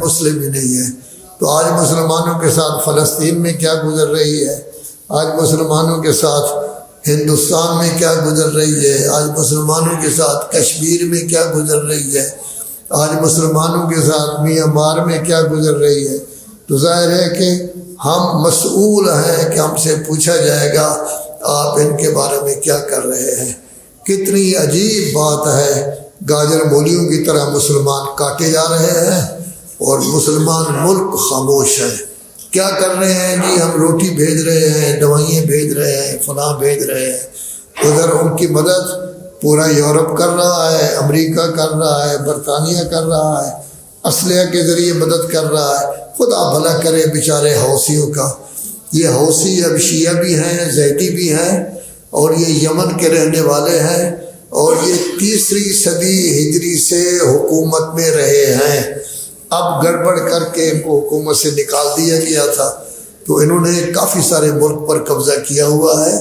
مسلم ہی نہیں ہے۔ تو آج مسلمانوں کے ساتھ فلسطین میں کیا گزر رہی ہے، آج مسلمانوں کے ساتھ ہندوستان میں کیا گزر رہی ہے، آج مسلمانوں کے ساتھ کشمیر میں کیا گزر رہی ہے، آج مسلمانوں کے ساتھ میانمار میں کیا گزر رہی ہے، تو ظاہر ہے کہ ہم مسئول ہیں کہ ہم سے پوچھا جائے گا آپ ان کے بارے میں کیا کر رہے ہیں۔ کتنی عجیب بات ہے، گاجر مولیوں کی طرح مسلمان کاٹے جا رہے ہیں اور مسلمان ملک خاموش ہے۔ کیا کر رہے ہیں جی؟ ہم روٹی بھیج رہے ہیں، دوائیں بھیج رہے ہیں، فلاں بھیج رہے ہیں۔ ادھر ان کی مدد پورا یورپ کر رہا ہے، امریکہ کر رہا ہے، برطانیہ کر رہا ہے، اسلحہ کے ذریعے مدد کر رہا ہے۔ خدا بھلا کرے بیچارے حوثیوں کا۔ یہ حوثی اب شیعہ بھی ہیں، زیدی بھی ہیں، اور یہ یمن کے رہنے والے ہیں، اور یہ 3 صدی ہجری سے حکومت میں رہے ہیں۔ اب گڑبڑ کر کے ان کو حکومت سے نکال دیا گیا تھا، تو انہوں نے کافی سارے ملک پر قبضہ کیا ہوا ہے۔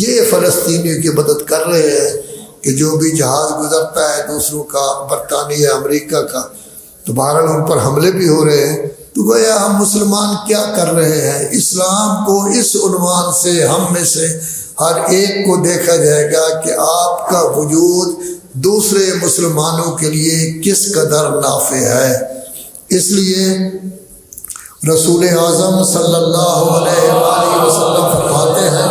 یہ فلسطینیوں کی مدد کر رہے ہیں کہ جو بھی جہاز گزرتا ہے دوسروں کا، برطانیہ امریکہ کا، تو بہرحال ان پر حملے بھی ہو رہے ہیں۔ تو گویا ہم مسلمان کیا کر رہے ہیں؟ اسلام کو اس عنوان سے ہم میں سے ہر ایک کو دیکھا جائے گا کہ آپ کا وجود دوسرے مسلمانوں کے لیے کس قدر نافع ہے۔ اس لیے رسول اعظم صلی اللہ علیہ وآلہ وسلم فرماتے ہیں،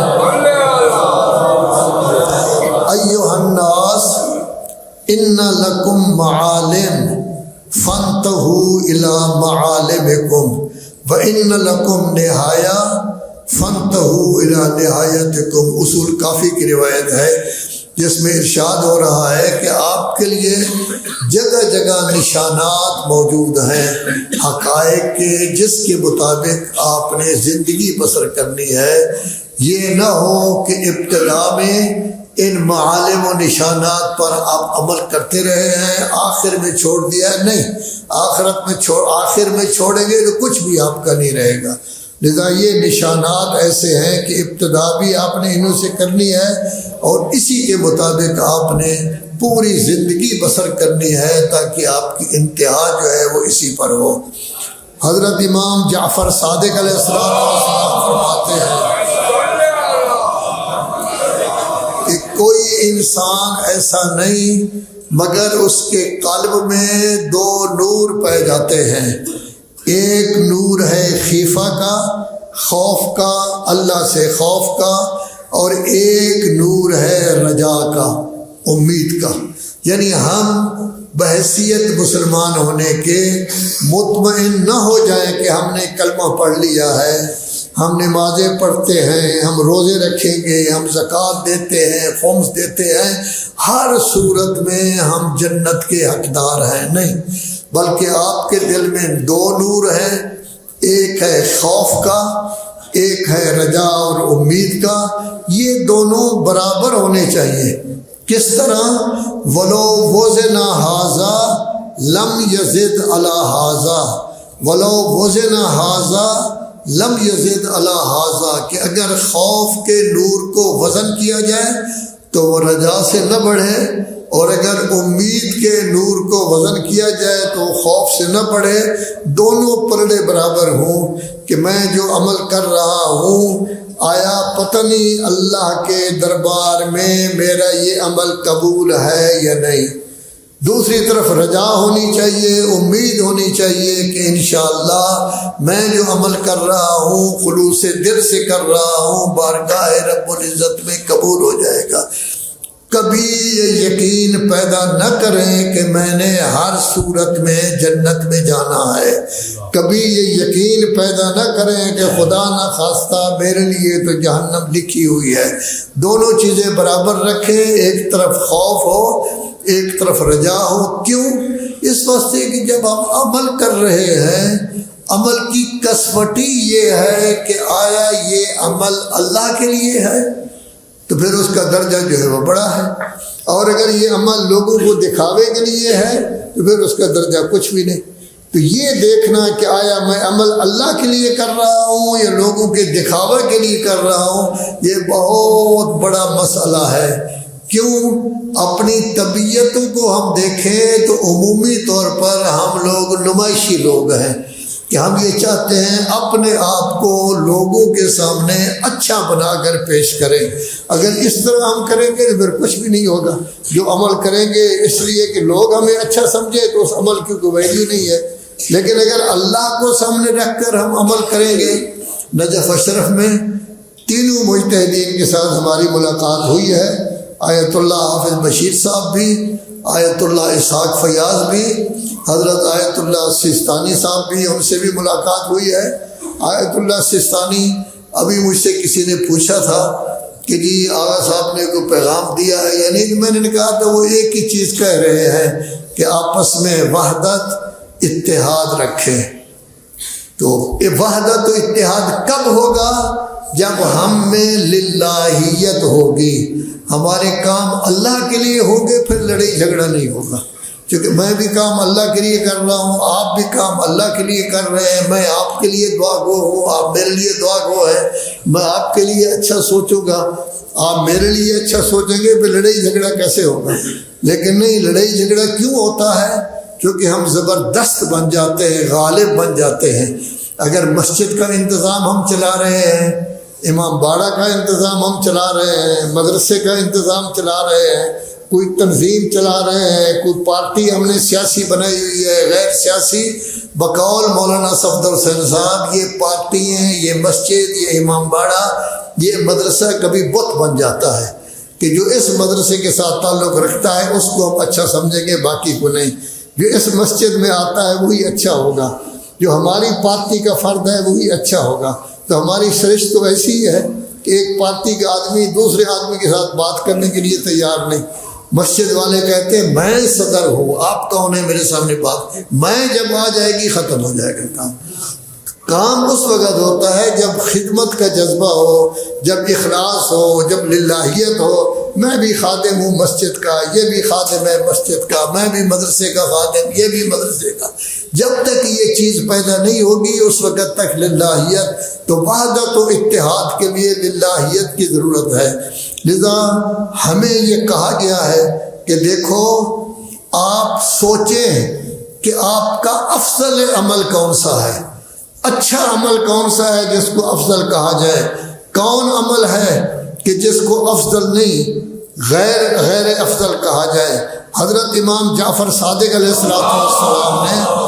ایھا الناس ان لکم معالم فانتہوا الی معالمکم وان لکم نہایہ فانتہوا الی نہایتکم۔ اصول کافی کی روایت ہے جس میں ارشاد ہو رہا ہے کہ آپ کے لیے جگہ جگہ نشانات موجود ہیں حقائق کے، جس کے مطابق آپ نے زندگی بسر کرنی ہے۔ یہ نہ ہو کہ ابتدا میں ان معالم و نشانات پر آپ عمل کرتے رہے ہیں، آخر میں چھوڑ دیا ہے۔ نہیں، آخر میں چھوڑیں گے تو کچھ بھی آپ کا نہیں رہے گا۔ لذا یہ نشانات ایسے ہیں کہ ابتدا بھی آپ نے انہوں سے کرنی ہے، اور اسی کے مطابق آپ نے پوری زندگی بسر کرنی ہے تاکہ آپ کی انتہا جو ہے وہ اسی پر ہو۔ حضرت امام جعفر صادق علیہ السلام فرماتے ہیں کہ کوئی انسان ایسا نہیں مگر اس کے قلب میں 2 نور پائے جاتے ہیں۔ ایک نور ہے خیفہ کا، خوف کا، اللہ سے خوف کا، اور ایک نور ہے رجا کا، امید کا۔ یعنی ہم بحیثیت مسلمان ہونے کے مطمئن نہ ہو جائیں کہ ہم نے کلمہ پڑھ لیا ہے، ہم نمازیں پڑھتے ہیں، ہم روزے رکھیں گے، ہم زکوٰۃ دیتے ہیں، خمس دیتے ہیں، ہر صورت میں ہم جنت کے حقدار ہیں۔ نہیں، بلکہ آپ کے دل میں 2 نور ہیں، ایک ہے خوف کا، ایک ہے رجا اور امید کا۔ یہ دونوں برابر ہونے چاہیے۔ کس طرح؟ وَلَوْ وَزِنَ هَٰذَا لَمْ يَزِدْ عَلَىٰ هَٰذَا وَلَوْ وَزِنَ هَٰذَا لَمْ يَزِدْ عَلَىٰ هَٰذَا، کہ اگر خوف کے نور کو وزن کیا جائے تو وہ رجا سے نہ بڑھے، اور اگر امید کے نور کو وزن کیا جائے تو خوف سے نہ بڑھے۔ دونوں پلڑے برابر ہوں کہ میں جو عمل کر رہا ہوں آیا پتہ نہیں اللہ کے دربار میں میرا یہ عمل قبول ہے یا نہیں۔ دوسری طرف رجا ہونی چاہیے، امید ہونی چاہیے کہ انشاءاللہ میں جو عمل کر رہا ہوں خلوص دل سے کر رہا ہوں، بارگاہ رب العزت میں قبول ہو جائے گا۔ کبھی یہ یقین پیدا نہ کریں کہ میں نے ہر صورت میں جنت میں جانا ہے، کبھی یہ یقین پیدا نہ کریں کہ خدا نہ خواستہ میرے لیے تو جہنم لکھی ہوئی ہے۔ دونوں چیزیں برابر رکھیں، ایک طرف خوف ہو، ایک طرف رجا ہو۔ کیوں؟ اس واسطے کہ جب ہم عمل کر رہے ہیں، عمل کی کسوٹی یہ ہے کہ آیا یہ عمل اللہ کے لیے ہے تو پھر اس کا درجہ جو ہے وہ بڑا ہے، اور اگر یہ عمل لوگوں کو دکھاوے کے لیے ہے تو پھر اس کا درجہ کچھ بھی نہیں۔ تو یہ دیکھنا کہ آیا میں عمل اللہ کے لیے کر رہا ہوں یا لوگوں کے دکھاوے کے لیے کر رہا ہوں، یہ بہت بڑا مسئلہ ہے۔ کیوں؟ اپنی طبیعتوں کو ہم دیکھیں تو عمومی طور پر ہم لوگ نمائشی لوگ ہیں کہ ہم یہ چاہتے ہیں اپنے آپ کو لوگوں کے سامنے اچھا بنا کر پیش کریں۔ اگر اس طرح ہم کریں گے تو پھر کچھ بھی نہیں ہوگا۔ جو عمل کریں گے اس لیے کہ لوگ ہمیں اچھا سمجھے تو اس عمل کی کوئی ویلیو نہیں ہے، لیکن اگر اللہ کو سامنے رکھ کر ہم عمل کریں گے۔ نجف اشرف میں تینوں مجتہدین کے ساتھ ہماری ملاقات ہوئی ہے، آیت اللہ حافظ بشیر صاحب بھی، آیت اللہ اسحاق فیاض بھی، حضرت آیت اللہ سستانی صاحب بھی، ان سے بھی ملاقات ہوئی ہے۔ آیت اللہ سستانی ابھی مجھ سے کسی نے پوچھا تھا کہ جی آغا صاحب نے کوئی پیغام دیا ہے یا نہیں، میں نے کہا تھا وہ ایک ہی چیز کہہ رہے ہیں کہ آپس میں وحدت اتحاد رکھیں۔ تو یہ وحدت و اتحاد کب ہوگا؟ جب ہم میں للہیت ہوگی، ہمارے کام اللہ کے لیے ہوں گے، پھر لڑائی جھگڑا نہیں ہوگا۔ کیونکہ میں بھی کام اللہ کے لیے کر رہا ہوں، آپ بھی کام اللہ کے لیے کر رہے ہیں، میں آپ کے لیے دعا گو ہوں، آپ میرے لیے دعا گو ہیں، میں آپ کے لیے اچھا سوچوں گا، آپ میرے لیے اچھا سوچیں گے، پھر لڑائی جھگڑا کیسے ہوگا؟ لیکن نہیں، لڑائی جھگڑا کیوں ہوتا ہے؟ کیونکہ ہم زبردست بن جاتے ہیں، غالب بن جاتے ہیں۔ اگر مسجد کا انتظام ہم چلا رہے ہیں، امام باڑہ کا انتظام ہم چلا رہے ہیں، مدرسے کا انتظام چلا رہے ہیں، کوئی تنظیم چلا رہے ہیں، کوئی پارٹی ہم نے سیاسی بنائی ہوئی ہے، غیر سیاسی، بقول مولانا صفدر حسین صاحب، یہ پارٹی ہیں، یہ مسجد، یہ امام باڑہ، یہ مدرسہ کبھی بت بن جاتا ہے کہ جو اس مدرسے کے ساتھ تعلق رکھتا ہے اس کو ہم اچھا سمجھیں گے، باقی کو نہیں۔ جو اس مسجد میں آتا ہے وہی اچھا ہوگا، جو ہماری پارٹی کا فرد ہے وہی اچھا ہوگا۔ تو ہماری سرشت تو ایسی ہی ہے کہ ایک پارٹی کا آدمی دوسرے آدمی کے ساتھ بات کرنے کے لیے تیار نہیں۔ مسجد والے کہتے ہیں میں صدر ہوں، آپ کون ہیں میرے سامنے بات؟ میں جب آ جائے گی ختم ہو جائے گا کام اس وقت ہوتا ہے جب خدمت کا جذبہ ہو، جب اخلاص ہو، جب للہیت ہو۔ میں بھی خادم ہوں مسجد کا، یہ بھی خادم ہے مسجد کا، میں بھی مدرسے کا خادم، یہ بھی مدرسے کا۔ جب تک یہ چیز پیدا نہیں ہوگی اس وقت تک للہیت، تو وحدت و اتحاد کے لیے للہیت کی ضرورت ہے۔ لذا ہمیں یہ کہا گیا ہے کہ دیکھو آپ سوچیں کہ آپ کا افضل عمل کون سا ہے، اچھا عمل کون سا ہے جس کو افضل کہا جائے، کون عمل ہے کہ جس کو افضل نہیں غیر افضل کہا جائے۔ حضرت امام جعفر صادق علیہ السلام نے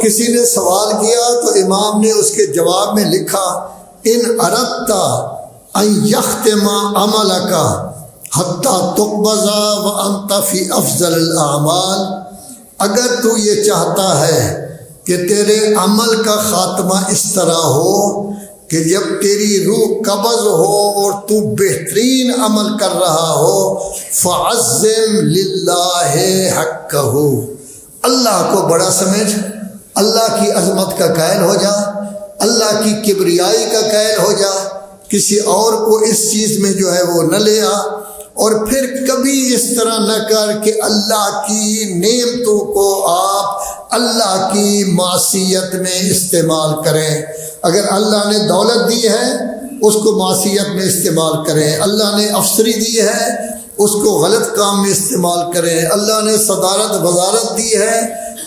کسی نے سوال کیا تو امام نے اس کے جواب میں لکھا ان اردت ان یختم عملک حتی تقبض وانت فی افضل الاعمال، اگر تو یہ چاہتا ہے کہ تیرے عمل کا خاتمہ اس طرح ہو کہ جب تیری روح قبض ہو اور تو بہترین عمل کر رہا ہو، فعظم للہ حقہ، اللہ کو بڑا سمجھ، اللہ کی عظمت کا قائل ہو جا، اللہ کی کبریائی کا قائل ہو جا، کسی اور کو اس چیز میں جو ہے وہ نہ لے آ، اور پھر کبھی اس طرح نہ کر کہ اللہ کی نعمتوں کو آپ اللہ کی معصیت میں استعمال کریں۔ اگر اللہ نے دولت دی ہے اس کو معصیت میں استعمال کریں، اللہ نے افسری دی ہے اس کو غلط کام میں استعمال کریں، اللہ نے صدارت وزارت دی ہے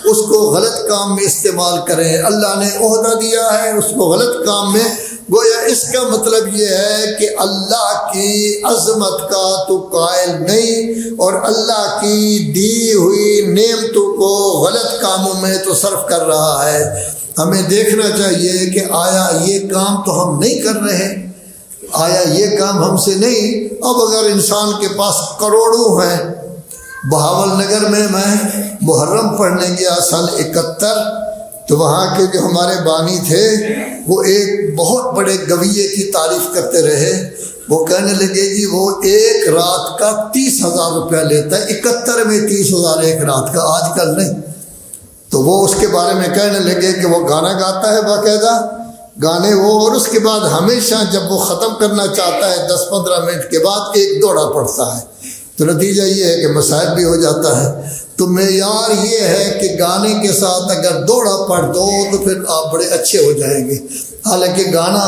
اس کو غلط کام میں استعمال کریں، اللہ نے عہدہ دیا ہے اس کو غلط کام میں۔ گویا اس کا مطلب یہ ہے کہ اللہ کی عظمت کا تو قائل نہیں، اور اللہ کی دی ہوئی نعمتوں کو غلط کاموں میں تو صرف کر رہا ہے۔ ہمیں دیکھنا چاہیے کہ آیا یہ کام تو ہم نہیں کر رہے، آیا یہ کام ہم سے نہیں۔ اب اگر انسان کے پاس کروڑوں ہیں، بہاول نگر میں محرم پڑھنے گیا سن 71، تو وہاں کے جو ہمارے بانی تھے وہ ایک بہت بڑے گویے کی تعریف کرتے رہے۔ وہ کہنے لگے جی وہ ایک رات کا 30,000 روپیہ لیتا ہے، 71 میں 30,000 ایک رات کا، آج کل نہیں۔ تو تو وہ اس کے بارے میں کہنے لگے کہ وہ گانا گاتا ہے باقاعدہ گانے وہ، اور اس کے بعد ہمیشہ جب وہ ختم کرنا چاہتا ہے 10-15 منٹ کے بعد ایک دوڑا پڑتا ہے، تو نتیجہ یہ ہے کہ مسائل بھی ہو جاتا ہے۔ تو معیار یہ ہے کہ گانے کے ساتھ اگر دوڑا پڑھ دو تو پھر آپ بڑے اچھے ہو جائیں گے۔ حالانکہ گانا،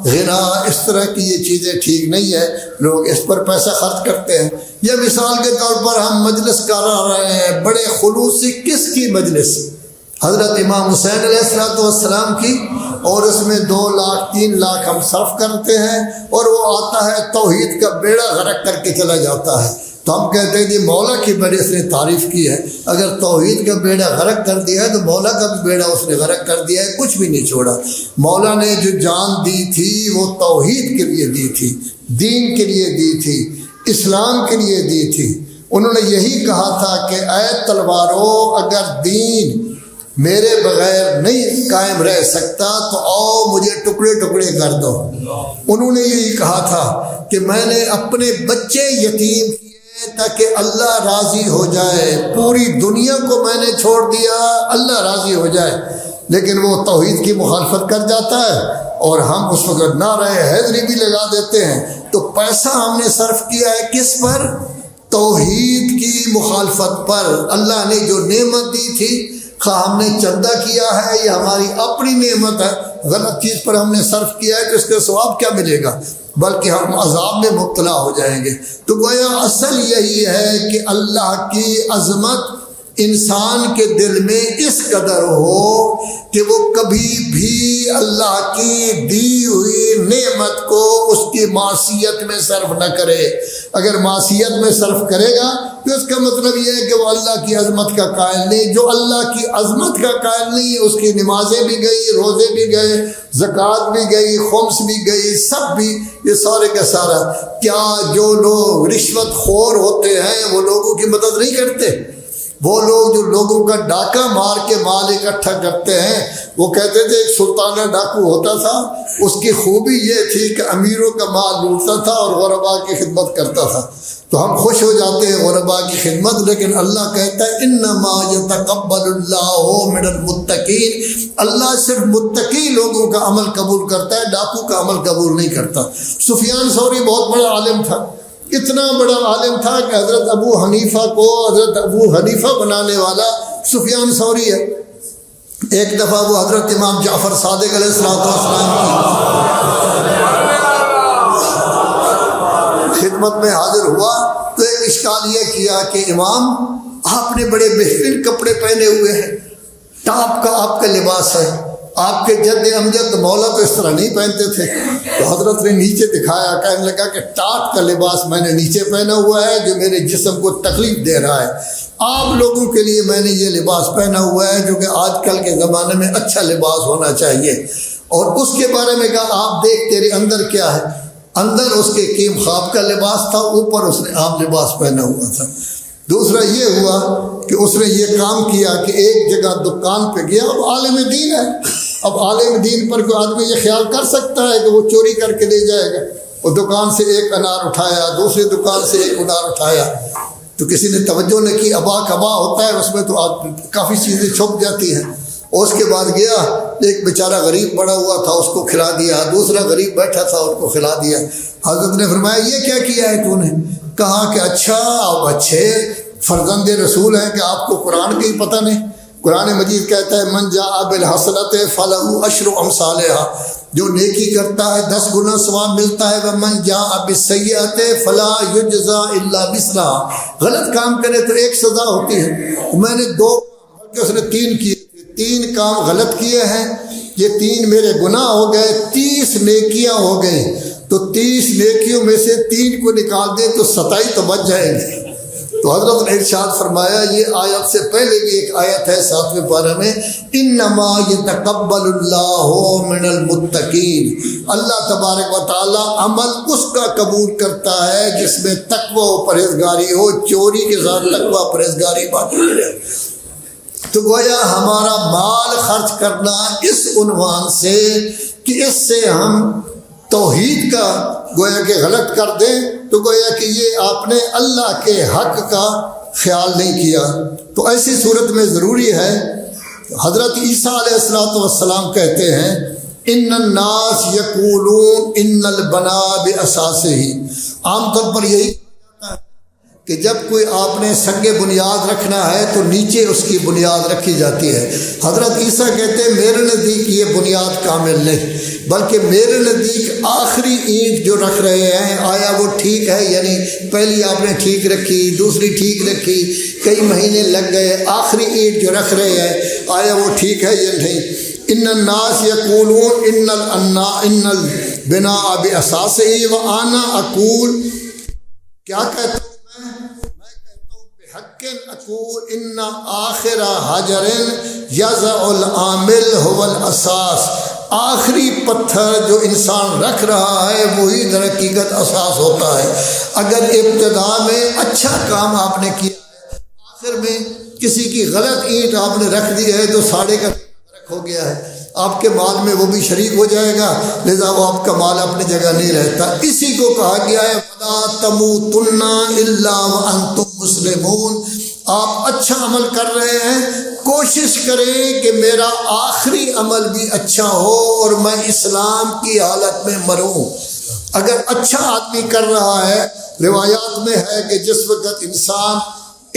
غنا، اس طرح کی یہ چیزیں ٹھیک نہیں ہے، لوگ اس پر پیسہ خرچ کرتے ہیں۔ یا مثال کے طور پر ہم مجلس کرا رہے ہیں، بڑے خلوص سے، کس کی مجلس؟ حضرت امام حسین علیہ السلام کی، اور اس میں 2 لاکھ 3 لاکھ ہم صرف کرتے ہیں، اور وہ آتا ہے توحید کا بیڑا غرق کر کے چلا جاتا ہے۔ تو ہم کہتے ہیں جی مولا کی بڑی اس نے تعریف کی ہے، اگر توحید کا بیڑا غرق کر دیا ہے تو مولا کا بھی بیڑا اس نے غرق کر دیا ہے، کچھ بھی نہیں چھوڑا۔ مولا نے جو جان دی تھی وہ توحید کے لیے دی تھی، دین کے لیے دی تھی، اسلام کے لیے دی تھی۔ انہوں نے یہی کہا تھا کہ اے تلوارو، اگر دین میرے بغیر نہیں قائم رہ سکتا تو آؤ مجھے ٹکڑے ٹکڑے کر دو۔ انہوں نے یہی کہا تھا کہ میں نے اپنے بچے یتیم کیے تاکہ اللہ راضی ہو جائے، پوری دنیا کو میں نے چھوڑ دیا اللہ راضی ہو جائے، لیکن وہ توحید کی مخالفت کر جاتا ہے اور ہم اس وقت نعرہ حیدری بھی لگا دیتے ہیں۔ تو پیسہ ہم نے صرف کیا ہے کس پر؟ توحید کی مخالفت پر۔ اللہ نے جو نعمت دی تھی، خواہ ہم نے چندہ کیا ہے یا ہماری اپنی نعمت ہے، غلط چیز پر ہم نے صرف کیا ہے تو اس کا ثواب کیا ملے گا؟ بلکہ ہم عذاب میں مبتلا ہو جائیں گے۔ تو گویا اصل یہی ہے کہ اللہ کی عظمت انسان کے دل میں اس قدر ہو کہ وہ کبھی بھی اللہ کی دی ہوئی نعمت کو اس کی معصیت میں صرف نہ کرے۔ اگر معصیت میں صرف کرے گا تو اس کا مطلب یہ ہے کہ وہ اللہ کی عظمت کا قائل نہیں۔ جو اللہ کی عظمت کا قائل نہیں، اس کی نمازیں بھی گئی، روزے بھی گئے، زکوٰۃ بھی گئی، خمس بھی گئی، سب بھی، یہ سارے کا سارا۔ کیا جو لوگ رشوت خور ہوتے ہیں وہ لوگوں کی مدد نہیں کرتے؟ وہ لوگ جو لوگوں کا ڈاکہ مار کے مال اکٹھا کرتے ہیں، وہ کہتے تھے ایک سلطانہ ڈاکو ہوتا تھا، اس کی خوبی یہ تھی کہ امیروں کا مال لوٹتا تھا اور غرباء کی خدمت کرتا تھا۔ تو ہم خوش ہو جاتے ہیں غرباء کی خدمت، لیکن اللہ کہتا ہے انما یتقبل اللہ من المتقین، اللہ صرف متقی لوگوں کا عمل قبول کرتا ہے، ڈاکو کا عمل قبول نہیں کرتا۔ سفیان ثوری بہت بڑا عالم تھا، اتنا بڑا عالم تھا کہ حضرت ابو حنیفہ کو حضرت ابو حنیفہ بنانے والا سفیان ثوری ہے۔ ایک دفعہ وہ حضرت امام جعفر صادق علیہ السلام کی خدمت میں حاضر ہوا تو ایک اشکال یہ کیا کہ امام آپ نے بڑے بہترین کپڑے پہنے ہوئے ہیں، ٹاپ کا آپ کا لباس ہے، آپ کے جد امجد مولا تو اس طرح نہیں پہنتے تھے۔ تو حضرت نے نیچے دکھایا، کہنے لگا کہ ٹاٹ کا لباس میں نے نیچے پہنا ہوا ہے جو میرے جسم کو تکلیف دے رہا ہے، آپ لوگوں کے لیے میں نے یہ لباس پہنا ہوا ہے جو کہ آج کل کے زمانے میں اچھا لباس ہونا چاہیے۔ اور اس کے بارے میں کہا آپ دیکھ تیرے اندر کیا ہے؟ اندر اس کے کیم خواب کا لباس تھا، اوپر اس نے عام لباس پہنا ہوا تھا۔ دوسرا یہ ہوا کہ اس نے یہ کام کیا کہ ایک جگہ دکان پہ گیا، اب عالم دین ہے، اب عالم دین پر کوئی آدمی یہ خیال کر سکتا ہے کہ وہ چوری کر کے لے جائے گا؟ وہ دکان سے ایک انار اٹھایا، دوسری دکان سے ایک انار اٹھایا، تو کسی نے توجہ نہیں کی، ابا کبا ہوتا ہے اس میں تو کافی چیزیں چھپ جاتی ہیں۔ اور اس کے بعد گیا، ایک بیچارہ غریب پڑا ہوا تھا، اس کو کھلا دیا، دوسرا غریب بیٹھا تھا، اس کو کھلا دیا۔ حضرت نے فرمایا یہ کیا کیا ہے تو نے؟ کہا کہ اچھا آپ اچھے فرزند رسول ہیں کہ آپ کو قرآن کا ہی پتہ نہیں؟ قرآن مجید کہتا ہے من جاء بالحسنۃ فلہ عشر امثالھا، جو نیکی کرتا ہے 10 گنا ثواب ملتا ہے، ومن جاء بالسیئۃ فلا یجزا الا مثلھا، غلط کام کرے تو ایک سزا ہوتی ہے۔ میں نے 2 بلکہ اس نے 3 کیے تھے، 3 کام غلط کیے ہیں، یہ 3 میرے گناہ ہو گئے، 30 نیکیاں ہو گئی، تو 30 نیکیوں میں سے 3 کو نکال دیں تو 27 تو بچ جائیں گے۔ تو حضرت نے ارشاد فرمایا، یہ آیت سے پہلے بھی ایک آیت ہے 7ویں پارہ میں، انما یتقبل اللہ من المتقین، اللہ تبارک و تعالی عمل اس کا قبول کرتا ہے جس میں تقوی و پرہیزگاری ہو، چوری کے ساتھ تقوی و پرہیزگاری باقی ہے۔ تو گویا ہمارا مال خرچ کرنا اس عنوان سے کہ اس سے ہم توحید کا گویا کہ غلط کر دیں، تو گویا کہ یہ آپ نے اللہ کے حق کا خیال نہیں کیا۔ تو ایسی صورت میں ضروری ہے حضرت عیسیٰ علیہ السلام کہتے ہیں ان الناس یقولون ان البنا باساسہ، عام طور پر یہی کہ جب کوئی آپ نے سنگ بنیاد رکھنا ہے تو نیچے اس کی بنیاد رکھی جاتی ہے۔ حضرت عیسیٰ کہتے ہیں میرے نزدیک یہ بنیاد کامل نہیں، بلکہ میرے نزدیک آخری اینٹ جو رکھ رہے ہیں آیا وہ ٹھیک ہے، یعنی پہلی آپ نے ٹھیک رکھی، دوسری ٹھیک رکھی، کئی مہینے لگ گئے، آخری اینٹ جو رکھ رہے ہیں آیا وہ ٹھیک ہے یا نہیں۔ ان الناس یقولون ان البناء باساسہ وانا اقول، کیا کہتا ہوں میں کہتا ہوں بحق اقول ان آخر حجر یضع العامل هو الاساس، آخری پتھر جو انسان رکھ رہا ہے وہی در حقیقت اساس ہوتا ہے۔ اگر ابتدا میں اچھا کام آپ نے کیا ہے، آخر میں کسی کی غلط اینٹ آپ نے رکھ دی ہے تو ساڑے کا ہو گیا ہے، آپ کے مال میں وہ بھی شریک ہو جائے گا، لہذا وہ آپ کا مال اپنی جگہ نہیں رہتا۔ اسی کو کہا گیا ہے وَلَا تَمُوتُنَّ إِلَّا وَأَنْتُمْ مُسْلِمُونَ، آپ اچھا عمل کر رہے ہیں، کوشش کریں کہ میرا آخری عمل بھی اچھا ہو اور میں اسلام کی حالت میں مروں۔ اگر اچھا آدمی کر رہا ہے، روایات میں ہے کہ جس وقت انسان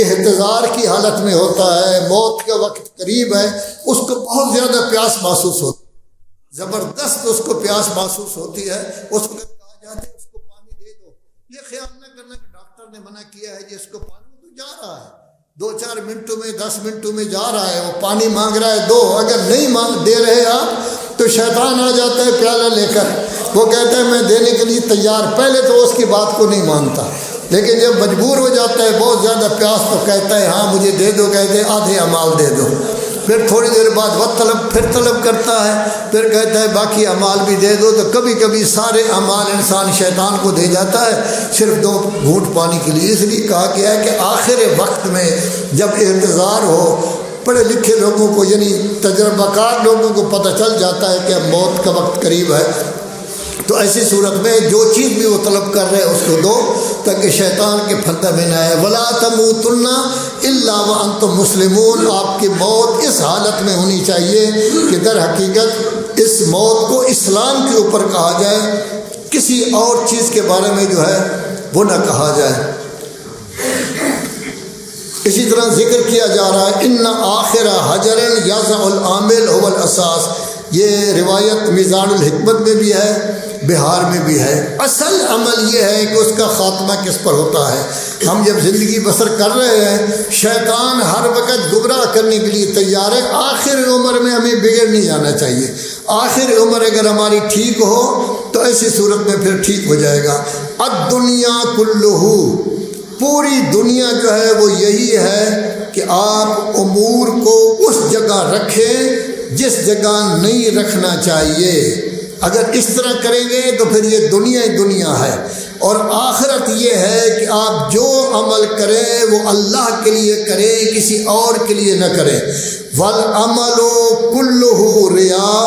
احتضار کی حالت میں ہوتا ہے، موت کا وقت قریب ہے، اس کو بہت زیادہ پیاس محسوس ہوتی ہے، زبردست اس کو پیاس محسوس ہوتی ہے، اس وقت کہا جاتا ہے اس کو پانی دے دو۔ یہ خیال نہ کرنا کہ ڈاکٹر نے منع کیا ہے جس کو پانی تو جا رہا ہے 2-4 منٹوں میں 10 منٹوں میں جا رہا ہے، وہ پانی مانگ رہا ہے دو، اگر نہیں دے رہے آپ تو شیطان آ جاتا ہے پیالہ لے کر، وہ کہتا ہے میں دینے کے لیے تیار، پہلے تو اس کی بات کو نہیں مانتا، لیکن جب مجبور ہو جاتا ہے بہت زیادہ پیاس تو کہتا ہے ہاں مجھے دے دو، کہتے ہیں آدھے اعمال دے دو، پھر تھوڑی دیر بعد وقت طلب کرتا ہے، پھر کہتا ہے باقی اعمال بھی دے دو، تو کبھی کبھی سارے اعمال انسان شیطان کو دے جاتا ہے صرف 2 گھونٹ پانی کے لیے۔ اس لیے کہا گیا ہے کہ آخر وقت میں جب انتظار ہو، پڑھے لکھے لوگوں کو یعنی تجربہ کار لوگوں کو پتہ چل جاتا ہے کہ اب موت کا وقت قریب ہے، تو ایسی صورت میں جو چیز بھی وہ طلب کر رہے ہیں اس کو دو تاکہ شیطان کے پھندے میں نہ آئے۔ وَلَا تَمُوتُنَّ إِلَّا وَأَنْتُمْ مُسْلِمُونَ، آپ کی موت اس حالت میں ہونی چاہیے کہ در حقیقت اس موت کو اسلام کے اوپر کہا جائے، کسی اور چیز کے بارے میں جو ہے وہ نہ کہا جائے۔ اسی طرح ذکر کیا جا رہا ہے ان آخر حجر یضع العامل هو الاساس، یہ روایت میزان الحکمت میں بھی ہے، بہار میں بھی ہے۔ اصل عمل یہ ہے کہ اس کا خاتمہ کس پر ہوتا ہے۔ ہم جب زندگی بسر کر رہے ہیں، شیطان ہر وقت گمراہ کرنے کے لیے تیار ہے، آخر عمر میں ہمیں بگڑ نہیں جانا چاہیے۔ آخر عمر اگر ہماری ٹھیک ہو تو ایسی صورت میں پھر ٹھیک ہو جائے گا۔ الدنیا کلہ، پوری دنیا جو ہے وہ یہی ہے کہ آپ امور کو اس جگہ رکھیں جس جگہ نہیں رکھنا چاہیے۔ اگر اس طرح کریں گے تو پھر یہ دنیا ہی دنیا ہے، اور آخرت یہ ہے کہ آپ جو عمل کریں وہ اللہ کے لیے کریں، کسی اور کے لیے نہ کریں۔ وَالْعَمَلُ كُلُّهُ رِيَاءٌ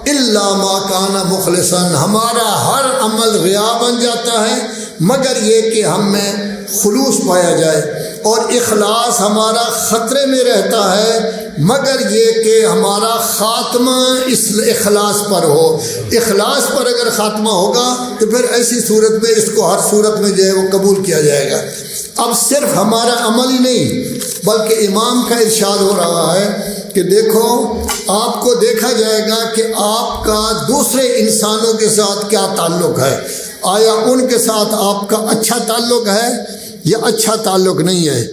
إِلَّا مَا كَانَ مُخْلِصًا، ہمارا ہر عمل ریا بن جاتا ہے مگر یہ کہ ہم میں خلوص پایا جائے، اور اخلاص ہمارا خطرے میں رہتا ہے مگر یہ کہ ہمارا خاتمہ اس اخلاص پر ہو۔ اخلاص پر اگر خاتمہ ہوگا تو پھر ایسی صورت میں اس کو ہر صورت میں جو ہے وہ قبول کیا جائے گا۔ اب صرف ہمارا عمل ہی نہیں بلکہ امام کا ارشاد ہو رہا ہے کہ دیکھو آپ کو دیکھا جائے گا کہ آپ کا دوسرے انسانوں کے ساتھ کیا تعلق ہے، آیا ان کے ساتھ آپ کا اچھا تعلق ہے یا اچھا تعلق نہیں ہے۔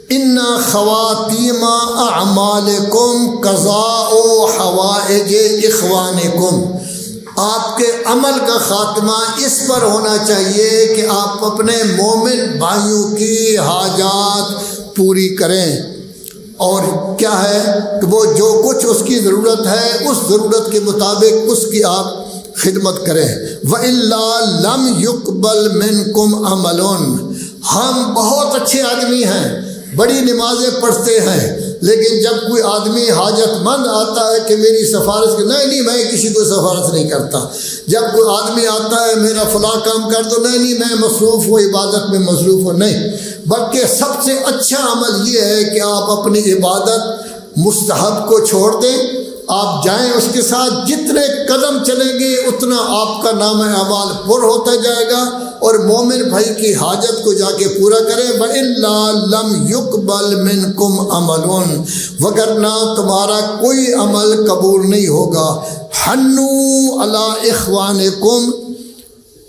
ان خواتیم اعمالکم قضاء حوائج اخوانکم، آپ کے عمل کا خاتمہ اس پر ہونا چاہیے کہ آپ اپنے مومن بھائیوں کی حاجات پوری کریں، اور کیا ہے کہ وہ جو کچھ اس کی ضرورت ہے اس ضرورت کے مطابق اس کی آپ خدمت کریں۔ وَإِلَّا لَمْ يُقْبَلْ مِنْكُمْ عَمَلٌ، ہم بہت اچھے آدمی ہیں، بڑی نمازیں پڑھتے ہیں، لیکن جب کوئی آدمی حاجت مند آتا ہے کہ میری سفارش نہیں میں کسی کو سفارش نہیں کرتا۔ جب کوئی آدمی آتا ہے میرا فلاں کام کر دو، نہیں میں مصروف ہوں، عبادت میں مصروف ہوں، نہیں، بلکہ سب سے اچھا عمل یہ ہے کہ آپ اپنی عبادت مستحب کو چھوڑ دیں، آپ جائیں اس کے ساتھ، جتنے قدم چلیں گے اتنا آپ کا نام اعمال پر ہوتا جائے گا، اور مومن بھائی کی حاجت کو جا کے پورا کریں۔ وَإِلَّا لَمْ يُقْبَلْ مِنْكُمْ عَمَلٌ، وگرنہ تمہارا کوئی عمل قبول نہیں ہوگا۔ حَنُّوا عَلَىٰ إِخْوَانِكُمْ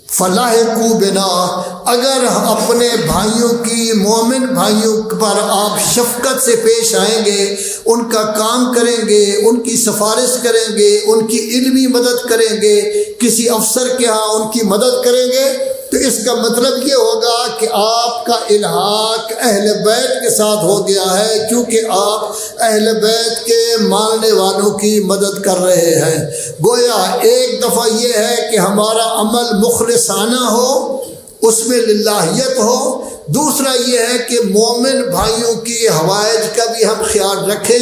فَلَحِقُوا بِنَا، اگر اپنے بھائیوں کی، مومن بھائیوں پر آپ شفقت سے پیش آئیں گے، ان کا کام کریں گے، ان کی سفارش کریں گے، ان کی علمی مدد کریں گے، کسی افسر کے ہاں ان کی مدد کریں گے، تو اس کا مطلب یہ ہوگا کہ آپ کا الحاق اہل بیت کے ساتھ ہو گیا ہے، کیونکہ آپ اہل بیت کے ماننے والوں کی مدد کر رہے ہیں۔ گویا ایک دفعہ یہ ہے کہ ہمارا عمل مخلصانہ ہو، اس میں للہیت ہو، دوسرا یہ ہے کہ مومن بھائیوں کی حوائج کا بھی ہم خیال رکھیں،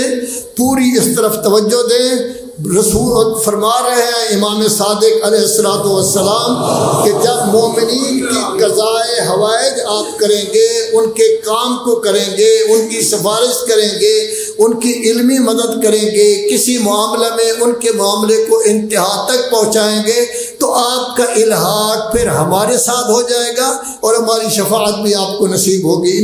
پوری اس طرف توجہ دیں۔ رسول فرما رہے ہیں امام صادق علیہ السلام کہ جب مومنین کی قضائے حوائج آپ کریں گے، ان کے کام کو کریں گے، ان کی سفارش کریں گے، ان کی علمی مدد کریں گے، کسی معاملے میں ان کے معاملے کو انتہا تک پہنچائیں گے، تو آپ کا الحاق پھر ہمارے ساتھ ہو جائے گا اور ہماری شفاعت بھی آپ کو نصیب ہوگی۔